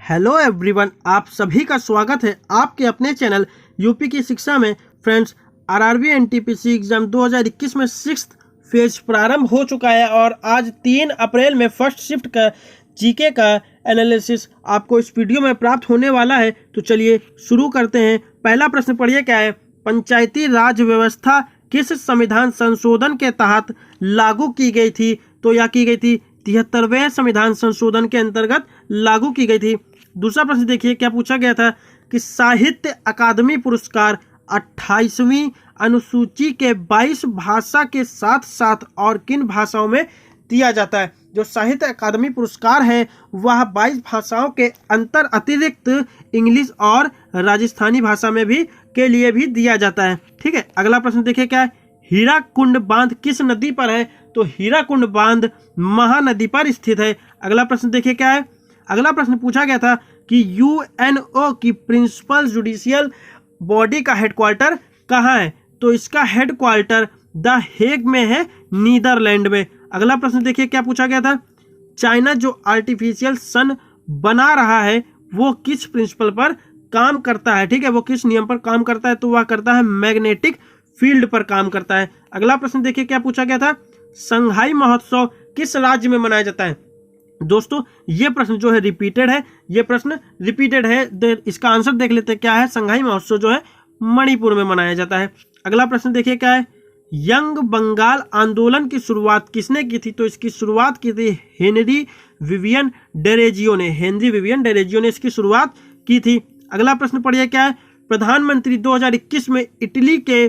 Hello everyone, आप सभी का स्वागत है आपके अपने चैनल यूपी की शिक्षा में। फ्रेंड्स, आरआरबी एनटीपीसी एग्जाम 2021 में 6th फेज प्रारंभ हो चुका है और आज 3 अप्रैल में फर्स्ट शिफ्ट का जीके का एनालिसिस आपको इस वीडियो में प्राप्त होने वाला है। तो चलिए शुरू करते हैं। पहला प्रश्न पढ़िए, क्या है? पंचायती राज व्यवस्था किस संविधान संशोधन के तहत लागू की गई थी? तो यह की गई थी 73वें संविधान संशोधन के अंतर्गत लागू की गई थी। दूसरा प्रश्न देखिए, क्या पूछा गया था कि साहित्य अकादमी पुरस्कार 28वीं अनुसूची के 22 भाषा के साथ साथ और किन भाषाओं में दिया जाता है? जो साहित्य अकादमी पुरस्कार है वह 22 भाषाओं के अतिरिक्त इंग्लिश और राजस्थानी भाषा में भी के लिए भी दिया जाता है। ठीक है, अगला प्रश्न देखिए, क्या है? हीराकुंड बांध किस नदी पर है? तो हीराकुंड बांध महानदी पर स्थित है। अगला प्रश्न देखिए, क्या है? अगला प्रश्न पूछा गया था कि यूएनओ की प्रिंसिपल जुडिशियल बॉडी का हेडक्वार्टर कहाँ है? तो इसका हेडक्वार्टर द हेग में है, नीदरलैंड में। अगला प्रश्न देखिए, क्या पूछा गया था? चाइना जो आर्टिफिशियल सन बना रहा है वो किस प्रिंसिपल पर काम करता है? ठीक है, वो किस नियम पर काम करता है? तो वह करता है मैग्नेटिक फील्ड पर काम करता है। अगला प्रश्न देखिए, क्या पूछा गया था? संघाई महोत्सव किस राज्य में मनाया जाता है? दोस्तों, ये प्रश्न जो है रिपीटेड है, ये प्रश्न रिपीटेड है। इसका आंसर देख लेते हैं, क्या है? संघाई महोत्सव जो है मणिपुर में मनाया जाता है। अगला प्रश्न देखिए, क्या है? यंग बंगाल आंदोलन की शुरुआत किसने की थी? तो इसकी शुरुआत की थी हेनरी विवियन डेरेजियो ने। हेनरी विवियन डेरेजियो ने इसकी शुरुआत की थी। अगला प्रश्न पढ़िए, क्या है? प्रधानमंत्री 2021 में इटली के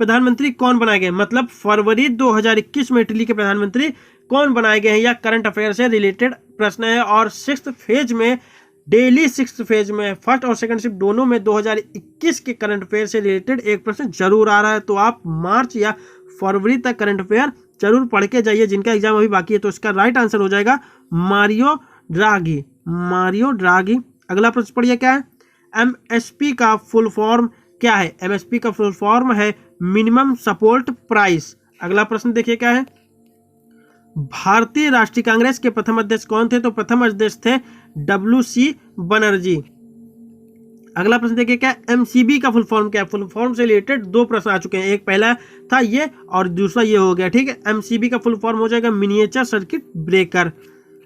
प्रधानमंत्री कौन बनाए गए? मतलब फरवरी 2021 में इटली के प्रधानमंत्री कौन बनाए गए हैं? या करंट अफेयर से रिलेटेड प्रश्न है। और 6th फेज में डेली 6th फेज में फर्स्ट और सेकंड शिफ्ट दोनों में 2021 के करंट अफेयर से रिलेटेड एक प्रश्न जरूर आ रहा है। तो आप मार्च या फरवरी तक करंट अफेयर जरूर पढ़ के जाइए। जिनका एग्जाम अभी बाकी है तो इसका राइट आंसर हो जाएगा मारियो ड्रागी। मारियो ड्रागी। अगला प्रश्न पढ़िए, क्या है? एमएसपी का फुल फॉर्म क्या है? एमएसपी का फुल फॉर्म है मिनिमम सपोर्ट प्राइस। अगला प्रश्न देखिए, क्या है? भारतीय राष्ट्रीय कांग्रेस के प्रथम अध्यक्ष कौन थे? तो प्रथम अध्यक्ष थे WC बनर्जी। अगला प्रश्न देखिए, क्या? एमसीबी का फुल फॉर्म क्या है? फुल फॉर्म से रिलेटेड 2 प्रश्न आ चुके हैं। एक पहला था ये और दूसरा ये हो गया। ठीक है, एमसीबी का फुल फॉर्म हो जाएगा मिनिएचर सर्किट ब्रेकर।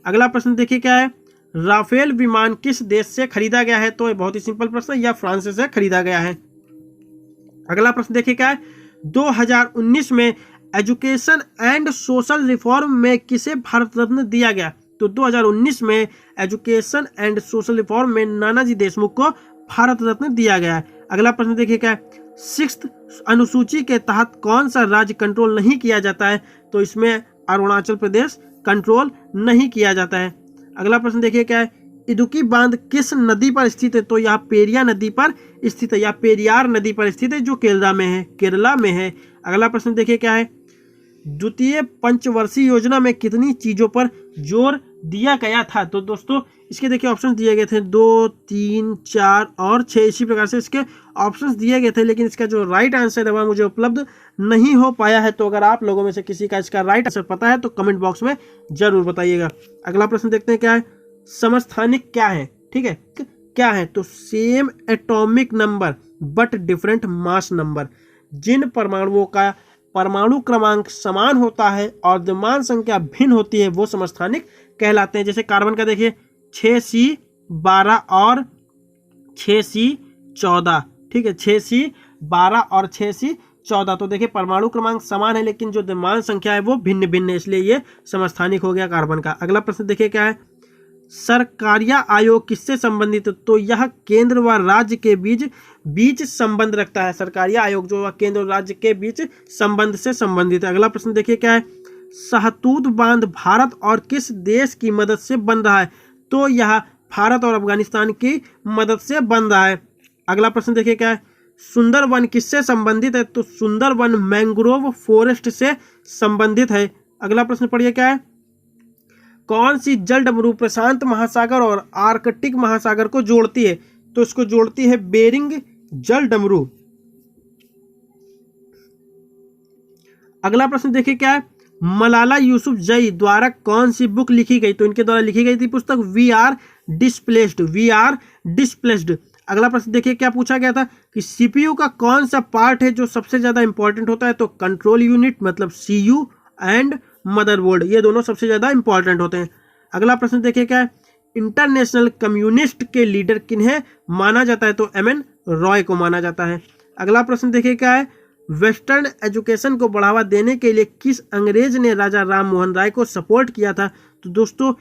अगला प्रश्न देखिए, क्या है? राफेल विमान किस देश से खरीदा गया है? तो ये बहुत ही सिंपल प्रश्न है, या फ्रांस से खरीदा गया है। अगला प्रश्न देखिए, क्या है? 2019 में एजुकेशन एंड सोशल रिफॉर्म में किसे भारत रत्न दिया गया? तो 2019 में एजुकेशन एंड सोशल रिफॉर्म में नानाजी देशमुख को भारत रत्न दिया गया है। अगला प्रश्न देखिए, क्या है? 6th अनुसूची के तहत कौन सा राज्य कंट्रोल नहीं किया जाता है? तो इसमें अरुणाचल प्रदेश कंट्रोल नहीं किया जाता है। अगला प्रश्न देखिए, क्या है? इदुकी बांध किस नदी पर स्थित है? तो यह पेरिया नदी पर स्थित है, या पेरियार नदी पर स्थित है, जो केरला में है। अगला प्रश्न देखिए, क्या है? द्वितीय पंचवर्षीय योजना में कितनी चीजों पर जोर दिया गया था? तो दोस्तों, इसके देखिए ऑप्शन दिए गए थे 2, 3, 4 और 6। इसी प्रकार से इसके ऑप्शंस दिए गए थे, लेकिन इसका जो राइट आंसर है वह मुझे उपलब्ध नहीं हो पाया है। तो अगर आप लोगों में से किसी का इसका राइट आंसर पता है तो कमेंट बॉक्स में जरूर बताइएगा। अगला प्रश्न देखते हैं, क्या है? समस्थानिक क्या है? ठीक है, क्या है? तो same atomic number but different mass number. जिन परमाणुओं का परमाणु क्रमांक समान होता है और द्रव्यमान संख्या भिन्न होती है वो समस्थानिक कहलाते हैं। जैसे कार्बन का देखिए 6C12 और 6C14। ठीक है, 6C12 और 6C14। तो देखिए परमाणु क्रमांक समान है लेकिन जो द्रव्यमान संख्या है वो भिन्न भिन्न है, इसलिए ये समस्थानिक हो गया कार्बन का। अगला प्रश्न देखिए, क्या है? सरकारिया आयोग किससे संबंधित है? तो यह केंद्र व राज्य के बीच संबंध रखता है। सरकारिया आयोग जो केंद्र और राज्य के बीच संबंध से संबंधित है। अगला प्रश्न देखिए, क्या है? शाहतूत बांध भारत और किस देश की मदद से बन रहा है? तो यह भारत और अफगानिस्तान की मदद से बन रहा है। अगला प्रश्न देखिए, क्या है? सुंदरवन किससे संबंधित है? तो सुंदरवन मैंग्रोव फॉरेस्ट से संबंधित है। अगला प्रश्न पढ़िए, क्या है? कौन सी जल डमरू प्रशांत महासागर और आर्कटिक महासागर को जोड़ती है? तो इसको जोड़ती है बेरिंग जल डमरू। अगला प्रश्न देखिए, क्या है? मलाला यूसुफजई द्वारा कौन सी बुक लिखी गई? तो इनके द्वारा लिखी गई थी पुस्तक we are displaced, we are displaced. अगला प्रश्न देखिए क्या पूछा गया था कि सीपीयू का कौन सा पार्ट है जो सबसे ज्यादा इंपॉर्टेंट होता है, तो कंट्रोल यूनिट मतलब सीयू एंड मदरबोर्ड, ये दोनों सबसे ज्यादा इंपॉर्टेंट होते हैं। अगला प्रश्न देखिए क्या है, इंटरनेशनल कम्युनिस्ट के लीडर किन्हें माना जाता है, तो एमएन रॉय को माना जाता है। अगला प्रश्न देखिए क्या है, वेस्टर्न एजुकेशन को बढ़ावा देने के लिए किस अंग्रेज ने राजा राम मोहन राय को सपोर्ट किया था, तो दोस्तों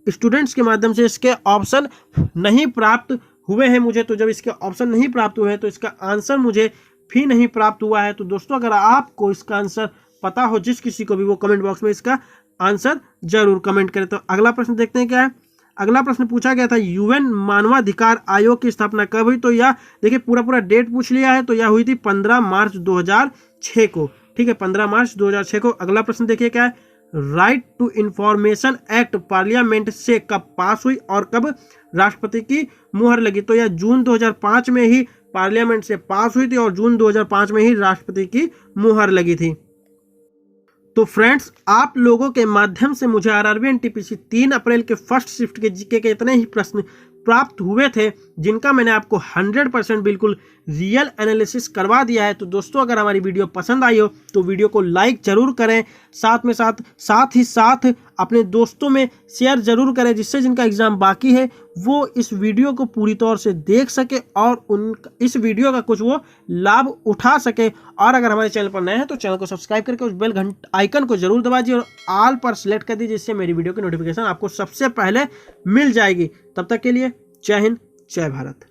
स्टूडेंट्स के माध्यम से इसके ऑप्शन नहीं प्राप्त हुए हैं मुझे, तो जब इसके ऑप्शन नहीं प्राप्त हुए हैं तो इसका आंसर मुझे भी नहीं प्राप्त हुआ है। तो दोस्तों अगर आपको इसका आंसर पता हो जिस किसी को भी, वो कमेंट बॉक्स में इसका आंसर जरूर कमेंट करें। तो अगला प्रश्न देखते हैं क्या है। अगला प्रश्न पूछा गया था यूएन मानवाधिकार आयोग की स्थापना कब हुई, तो यह देखिए पूरा डेट पूछ लिया है, तो यह हुई थी 15 मार्च 2006 को। ठीक है, 15 मार्च 2006 को। अगला प्रश्न देखिए क्या है, right to information act parliament से कब पास हुई और कब राष्ट्रपति की मुहर लगी, तो यह जून 2005 में ही पार्लियामेंट से पास हुई थी और जून 2005 में ही राष्ट्रपति की मुहर लगी थी। तो फ्रेंड्स आप लोगों के माध्यम से मुझे आरआरबी एनटीपीसी 3 अप्रैल के फर्स्ट शिफ्ट के जीके के इतने ही प्रश्न प्राप्त हुए थे जिनका मैंने आपको 100% बिल्कुल रियल एनालिसिस करवा दिया है। तो दोस्तों अगर हमारी वीडियो पसंद आई हो तो वीडियो को लाइक जरूर करें, साथ ही साथ अपने दोस्तों में शेयर जरूर करें, जिससे जिनका एग्जाम बाकी है वो इस वीडियो को पूरी तौर से देख सके और इस वीडियो का कुछ वो लाभ उठा सके। और अगर हमारे चैनल पर नए हैं तो चैनल को सब्सक्राइब करके उस बेल घंटे आइकन को जरूर दबा दीजिए और ऑल पर सेलेक्ट कर दीजिए, जिससे मेरी वीडियो की नोटिफिकेशन आपको सबसे पहले मिल जाएगी। तब तक के लिए जय हिंद, जय भारत।